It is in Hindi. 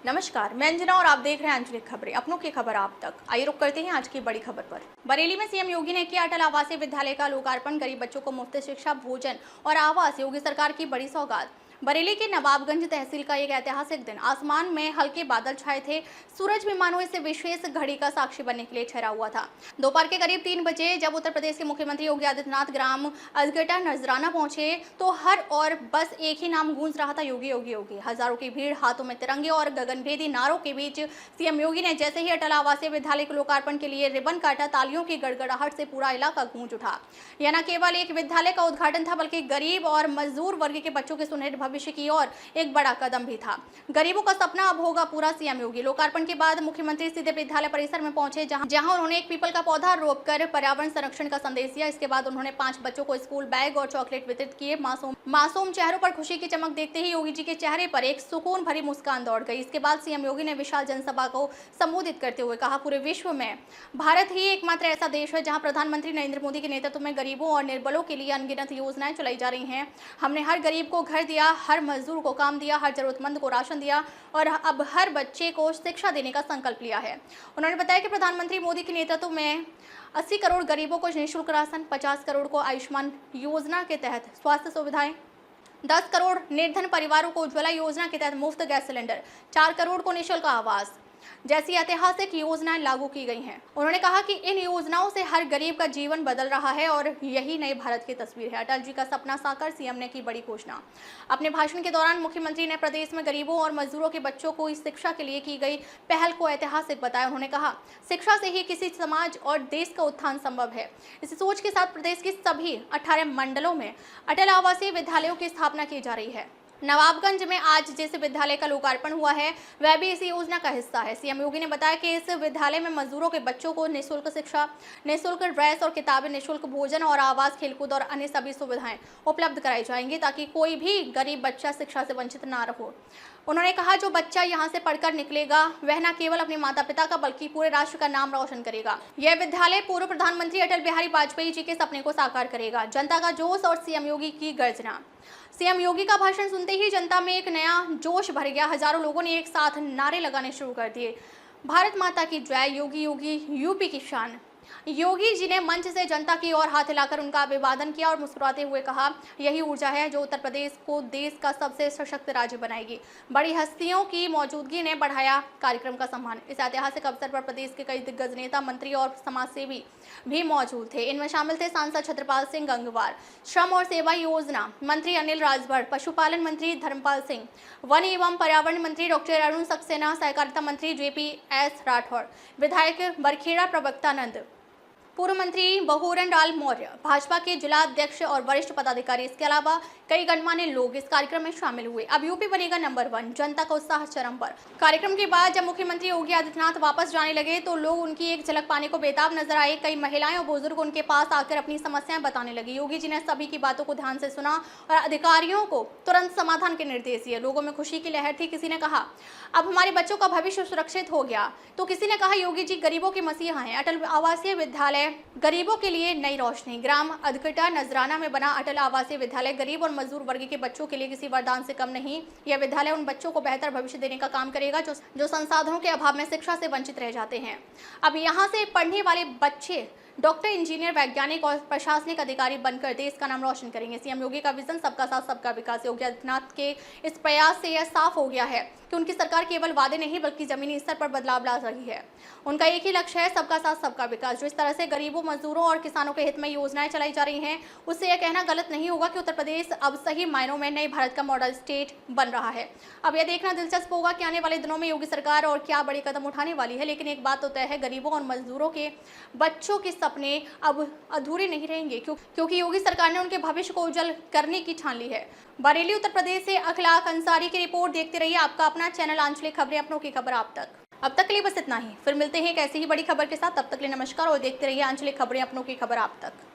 नमस्कार, मैं अंजना और आप देख रहे हैं आंचलिक खबरें, अपनों की खबर आप तक। आइए रुक करते हैं आज की बड़ी खबर पर। बरेली में सीएम योगी ने किया अटल आवासीय विद्यालय का लोकार्पण। गरीब बच्चों को मुफ्त शिक्षा, भोजन और आवास, योगी सरकार की बड़ी सौगात। बरेली के नवाबगंज तहसील का एक ऐतिहासिक दिन। आसमान में हल्के बादल छाए थे। सूरज भी मानो इस विशेष घड़ी का साक्षी बनने के लिए ठहरा हुआ था। दोपहर के करीब 3 बजे जब उत्तर प्रदेश के मुख्यमंत्री योगी आदित्यनाथ ग्राम अधगटा नजराना पहुंचे तो हर और बस एक ही नाम गूंज रहा था, योगी योगी योगी। हजारों की भीड़, हाथों में तिरंगे और गगनभेदी नारों के बीच सीएम योगी ने जैसे ही अटल आवासीय विद्यालय के लोकार्पण के लिए रिबन काटा, तालियों की गड़गड़ाहट से पूरा इलाका गूंज उठा। यह न केवल एक विद्यालय का उद्घाटन था, बल्कि गरीब और मजदूर वर्ग के बच्चों के सुनहरे भविष्य की ओर एक बड़ा कदम भी था। गरीबों का सपना अब होगा पूरा। सीएम योगी लोकार्पण के बाद मुख्यमंत्री सीधे विद्यालय परिसर में पहुंचे, जहां उन्होंने एक पीपल का पौधा रोपकर पर्यावरण संरक्षण का संदेश दिया। इसके बाद उन्होंने 5 बच्चों को स्कूल बैग और चॉकलेट वितरित किए। मासूम चेहरों पर खुशी की चमक देखते ही योगी जी के चेहरे पर एक सुकून भरी मुस्कान दौड़ गई। इसके बाद सीएम योगी ने विशाल जनसभा को संबोधित करते हुए कहा, पूरे विश्व में भारत ही एकमात्र ऐसा देश है जहां प्रधानमंत्री नरेंद्र मोदी के नेतृत्व में गरीबों और निर्बलों के लिए अनगिनत योजनाएं चलाई जा रही हैं। हमने हर गरीब को घर दिया, हर मजदूर को काम दिया, हर जरूरतमंद को राशन दिया और अब हर बच्चे को शिक्षा देने का संकल्प लिया है। उन्होंने बताया कि प्रधानमंत्री मोदी के नेतृत्व में 80 करोड़ गरीबों को निःशुल्क राशन, 50 करोड़ को आयुष्मान योजना के तहत स्वास्थ्य सुविधाएं, 10 करोड़ निर्धन परिवारों को उज्ज्वला योजना के तहत मुफ्त गैस सिलेंडर, 4 करोड़ को निःशुल्क आवास जैसी ऐतिहासिक योजनाएं लागू की गई हैं। उन्होंने कहा कि इन योजनाओं से हर गरीब का जीवन बदल रहा है और यही नए भारत की तस्वीर है। अटल जी का सपना साकार, सीएम ने की बड़ी घोषणा। अपने भाषण के दौरान मुख्यमंत्री ने प्रदेश में गरीबों और मजदूरों के बच्चों को इस शिक्षा के लिए की गई पहल को ऐतिहासिक बताया। उन्होंने कहा, शिक्षा से ही किसी समाज और देश का उत्थान संभव है। इस सोच के साथ प्रदेश की सभी 18 मंडलों में अटल आवासीय विद्यालयों की स्थापना की जा रही है। नवाबगंज में आज जिस विद्यालय का लोकार्पण हुआ है वह भी इसी योजना का हिस्सा है। सीएम योगी ने बताया कि इस विद्यालय में मजदूरों के बच्चों को निःशुल्क शिक्षा, निःशुल्क ड्रेस और किताबें, निःशुल्क भोजन और आवास, खेलकूद और अन्य सभी सुविधाएं उपलब्ध कराई जाएंगी ताकि कोई भी गरीब बच्चा शिक्षा से वंचित ना रहो। उन्होंने कहा, जो बच्चा यहाँ से पढ़कर निकलेगा वह न केवल अपने माता पिता का बल्कि पूरे राष्ट्र का नाम रोशन करेगा। यह विद्यालय पूर्व प्रधानमंत्री अटल बिहारी वाजपेयी जी के सपने को साकार करेगा। जनता का जोश और सीएम योगी की गर्जना। सीएम योगी का भाषण सुनते ही जनता में एक नया जोश भर गया। हजारों लोगों ने एक साथ नारे लगाने शुरू कर दिए, भारत माता की जय, योगी योगी यूपी की शान। योगी जी ने मंच से जनता की ओर हाथ हिलाकर उनका अभिवादन किया और मुस्कुराते हुए कहा, यही ऊर्जा है जो उत्तर प्रदेश को देश का सबसे सशक्त राज्य बनाएगी। बड़ी हस्तियों की मौजूदगी ने बढ़ाया कार्यक्रम का सम्मान। इस ऐतिहासिक अवसर पर प्रदेश के कई दिग्गज नेता, मंत्री और समाजसेवी भी मौजूद थे। इनमें शामिल थे सांसद छत्रपाल सिंह गंगवार, श्रम और सेवा योजना मंत्री अनिल राजभर, पशुपालन मंत्री धर्मपाल सिंह, वन एवं पर्यावरण मंत्री डॉक्टर अरुण सक्सेना, सहकारिता मंत्री JPS राठौर, विधायक बरखेड़ा प्रवक्तानंद, पूर्व मंत्री बहुरन लाल मौर्य, भाजपा के जिला अध्यक्ष और वरिष्ठ पदाधिकारी। इसके अलावा कई गणमान्य लोग इस कार्यक्रम में शामिल हुए। अब यूपी बनेगा नंबर 1, जनता का उत्साह चरम पर। कार्यक्रम के बाद जब मुख्यमंत्री योगी आदित्यनाथ वापस जाने लगे तो लोग उनकी एक झलक पाने को बेताब नजर आए। कई महिलाएं और बुजुर्ग उनके पास आकर अपनी समस्याएं बताने लगी। योगी जी ने सभी की बातों को ध्यान से सुना और अधिकारियों को तुरंत समाधान के निर्देश दिए। लोगों में खुशी की लहर थी। किसी ने कहा, अब हमारे बच्चों का भविष्य सुरक्षित हो गया, तो किसी ने कहा, योगी जी गरीबों के मसीहा हैं। अटल आवासीय विद्यालय गरीबों के लिए नई रोशनी। ग्राम अधगटा नजराना में बना अटल आवासीय विद्यालय गरीब और मजदूर वर्ग के बच्चों के लिए किसी वरदान से कम नहीं। यह विद्यालय उन बच्चों को बेहतर भविष्य देने का काम करेगा जो संसाधनों के अभाव में शिक्षा से वंचित रह जाते हैं। अब यहाँ से पढ़ने वाले बच्चे डॉक्टर, इंजीनियर, वैज्ञानिक और प्रशासनिक अधिकारी बनकर देश का नाम रोशन करेंगे। सीएम योगी का विजन सबका साथ सबका विकास। योगी आदित्यनाथ के इस प्रयास से यह साफ हो गया है कि उनकी सरकार केवल वादे नहीं बल्कि जमीनी स्तर पर बदलाव ला रही है। उनका एक ही लक्ष्य है, सबका साथ सबका विकास। जो इस तरह से गरीबों, मजदूरों और किसानों के हित में योजनाएं चलाई जा रही हैं, उससे यह कहना गलत नहीं होगा कि उत्तर प्रदेश अब सही मायनों में नए भारत का मॉडल स्टेट बन रहा है। अब यह देखना दिलचस्प होगा कि आने वाले दिनों में योगी सरकार और क्या बड़े कदम उठाने वाली है। लेकिन एक बात तो तय है, गरीबों और मजदूरों के बच्चों के सपने अब अधूरे नहीं रहेंगे, क्योंकि योगी सरकार ने उनके भविष्य को उज्जवल करने की ठान ली है। बरेली उत्तर प्रदेश से अखलाक अंसारी की रिपोर्ट। देखते रहिए आपका अपना चैनल आंचलिक खबरें, अपनों की खबर आप तक। अब तक के लिए बस इतना ही, फिर मिलते हैं एक ऐसी ही बड़ी खबर के साथ। तब तक के लिए नमस्कार और देखते रहिए आंचलिक खबरें, अपनों की खबर आप तक।